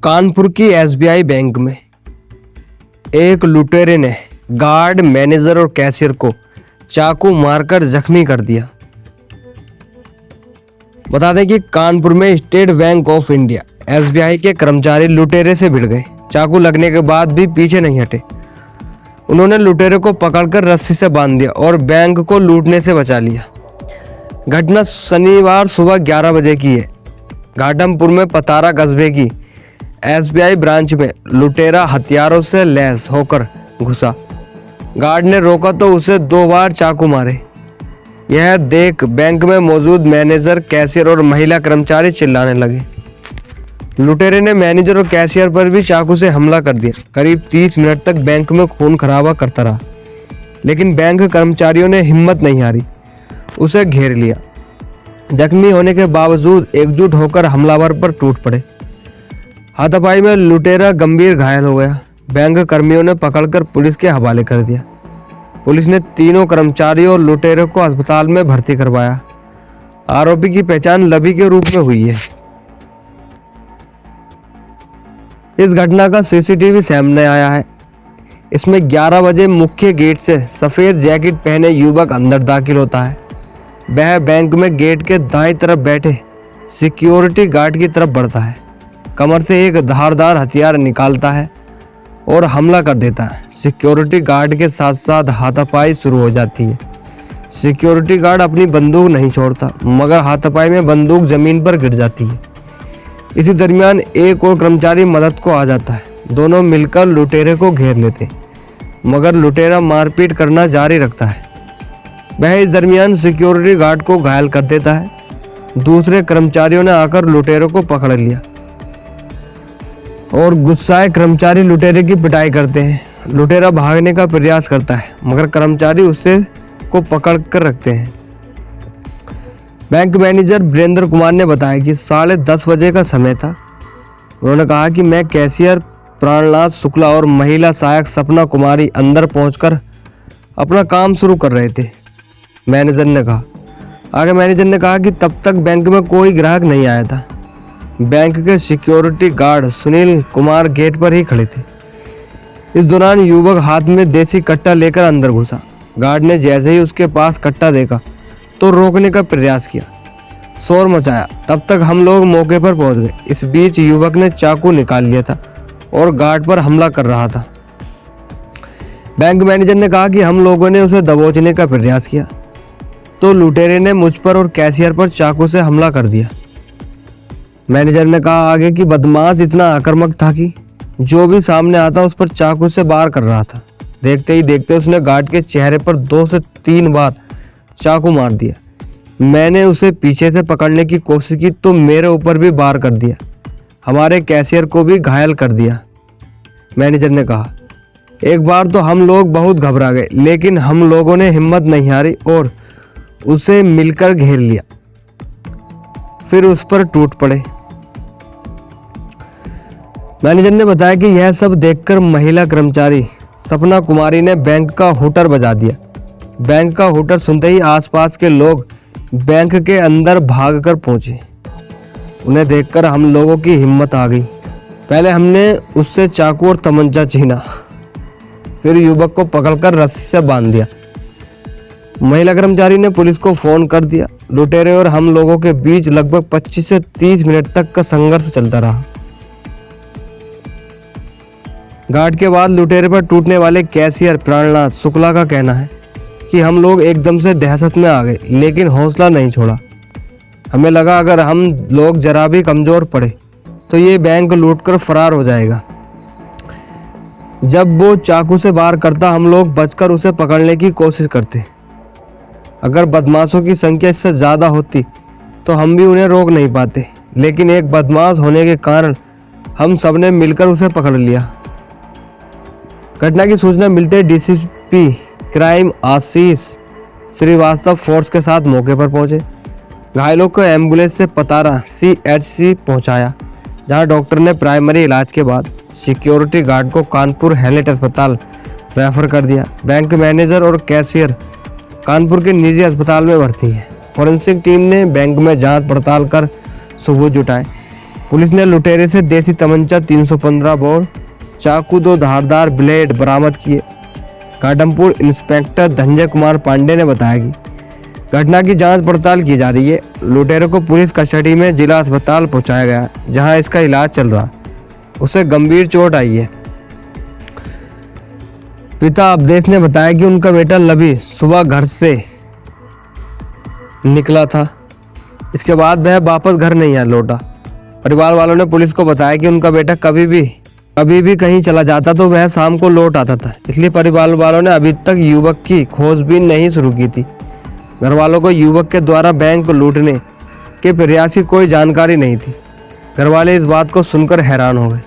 कानपुर की SBI bank में एक लुटेरे ने गार्ड, मैनेजर और कैशियर को चाकू मारकर जख्मी कर दिया। बता दें कि कानपुर में state bank of India SBI के कर्मचारी लुटेरे से भिड़ गए। चाकू लगने के बाद भी पीछे नहीं हटे। उन्होंने लुटेरे को पकड़कर रस्सी से बांध दिया और बैंक को लूटने से बचा लिया। घटना शनिवार सुबह 11 बजे की है। घाटमपुर में पतारा कस्बे की एसबीआई ब्रांच में लुटेरा हथियारों से लैस होकर घुसा। गार्ड ने रोका तो उसे 2 बार चाकू मारे। यह देख बैंक में मौजूद मैनेजर, कैशियर और महिला कर्मचारी चिल्लाने लगे। लुटेरे ने मैनेजर और कैशियर पर भी चाकू से हमला कर दिया। करीब 30 मिनट तक बैंक में खून खराबा करता रहा, लेकिन बैंक कर्मचारियों ने हिम्मत नहीं हारी, उसे घेर लिया। जख्मी होने के बावजूद एकजुट होकर हमलावर पर टूट पड़े। हाथापाई में लुटेरा गंभीर घायल हो गया। बैंक कर्मियों ने पकड़कर पुलिस के हवाले कर दिया। पुलिस ने तीनों कर्मचारियों और लुटेरे को अस्पताल में भर्ती करवाया। आरोपी की पहचान लबी के रूप में हुई है। इस घटना का सीसीटीवी सामने आया है। इसमें 11 बजे मुख्य गेट से सफेद जैकेट पहने युवक अंदर दाखिल होता है। वह बैंक में गेट के दाईं तरफ बैठे सिक्योरिटी गार्ड की तरफ बढ़ता है। कमर से एक धारदार हथियार निकालता है और हमला कर देता है। सिक्योरिटी गार्ड के साथ साथ हाथापाई शुरू हो जाती है। सिक्योरिटी गार्ड अपनी बंदूक नहीं छोड़ता, मगर हाथापाई में बंदूक जमीन पर गिर जाती है। इसी दरमियान एक और कर्मचारी मदद को आ जाता है। दोनों मिलकर लुटेरे को घेर लेते, मगर लुटेरा मारपीट करना जारी रखता है। वह इस दरमियान सिक्योरिटी गार्ड को घायल कर देता है। दूसरे कर्मचारियों ने आकर लुटेरे को पकड़ लिया और गुस्साए कर्मचारी लुटेरे की पिटाई करते हैं। लुटेरा भागने का प्रयास करता है, मगर कर्मचारी उसे को पकड़ कर रखते हैं। बैंक मैनेजर वीरेंद्र कुमार ने बताया कि 10:30 बजे का समय था। उन्होंने कहा कि मैं कैशियर प्राणनाथ शुक्ला और महिला सहायक सपना कुमारी अंदर पहुंचकर अपना काम शुरू कर रहे थे। मैनेजर ने कहा कि तब तक बैंक में कोई ग्राहक नहीं आया था। बैंक के security guard Sunil Kumar gate पर ही खड़े थे। इस दौरान युवक हाथ में देसी कट्टा लेकर अंदर घुसा। गार्ड ने जैसे ही उसके पास कट्टा देखा तो रोकने का प्रयास किया, शोर मचाया। तब तक हम लोग मौके पर पहुंच गए। इस बीच युवक ने चाकू निकाल लिया था और गार्ड पर हमला कर रहा था। बैंक मैनेजर ने कहा कि हम लोगों ने उसे दबोचने का प्रयास किया तो लुटेरे ने मुझ पर और कैशियर पर चाकू से हमला कर दिया। मैनेजर ने कहा आगे कि बदमाश इतना आक्रामक था कि जो भी सामने आता उस पर चाकू से वार कर रहा था। देखते ही देखते उसने गार्ड के चेहरे पर 2 से 3 बार चाकू मार दिया। मैंने उसे पीछे से पकड़ने की कोशिश की तो मेरे ऊपर भी वार कर दिया। हमारे कैशियर को भी घायल कर दिया। मैनेजर ने कहा एक बार तो हम लोग बहुत घबरा गए, लेकिन हम लोगों ने हिम्मत नहीं हारी और उसे मिलकर घेर लिया, फिर उस पर टूट पड़े। मैनेजर ने बताया कि यह सब देखकर महिला कर्मचारी सपना कुमारी ने बैंक का हूटर बजा दिया। बैंक का हूटर सुनते ही आसपास के लोग बैंक के अंदर भागकर पहुंचे। उन्हें देखकर हम लोगों की हिम्मत आ गई। पहले हमने उससे चाकू और तमंचा छीना, फिर युवक को पकड़कर रस्सी से बांध दिया। महिला कर्मचारी ने पुलिस को फोन कर दिया। लुटेरे और हम लोगों के बीच लगभग 25 से 30 मिनट तक का संघर्ष चलता रहा। गार्ड के बाद लुटेरे पर टूटने वाले कैशियर प्राणनाथ शुक्ला का कहना है कि हम लोग एकदम से दहशत में आ गए, लेकिन हौसला नहीं छोड़ा। हमें लगा अगर हम लोग जरा भी कमजोर पड़े तो ये बैंक लूटकर फरार हो जाएगा। जब वो चाकू से वार करता हम लोग बचकर उसे पकड़ने की कोशिश करते। अगर बदमाशों की संख्या इससे ज़्यादा होती तो हम भी उन्हें रोक नहीं पाते, लेकिन एक बदमाश होने के कारण हम सबने मिलकर उसे पकड़ लिया। घटना की सूचना मिलते डीसीपी क्राइम आशीष श्रीवास्तव फोर्स के साथ मौके पर पहुंचे। घायलों को एम्बुलेंस से पतारा CHC पहुंचाया, जहां डॉक्टर ने प्राइमरी इलाज के बाद सिक्योरिटी गार्ड को कानपुर हैलेट अस्पताल रेफर कर दिया। बैंक मैनेजर और कैशियर कानपुर के निजी अस्पताल में भर्ती है। फॉरेंसिक टीम ने बैंक में जांच पड़ताल कर सबूत जुटाए। पुलिस ने लुटेरे से देसी तमंचा 315 बोर, चाकू, 2 धारदार ब्लेड बरामद किए। घाटमपुर इंस्पेक्टर धनंजय कुमार पांडे ने बताया कि घटना की जांच पड़ताल की जा रही है। लुटेरे को पुलिस कस्टडी में जिला अस्पताल पहुंचाया गया, जहां इसका इलाज चल रहा। उसे गंभीर चोट आई है। पिता अवधेश ने बताया कि उनका बेटा लवी सुबह घर से निकला था, इसके बाद वह वापस घर नहीं आ लौटा। परिवार वालों ने पुलिस को बताया कि उनका बेटा कभी भी कहीं चला जाता तो वह शाम को लौट आता था, इसलिए परिवार वालों ने अभी तक युवक की खोजबीन नहीं शुरू की थी। घर वालों को युवक के द्वारा बैंक को लूटने के प्रयास की कोई जानकारी नहीं थी। घर वाले इस बात को सुनकर हैरान हो गए।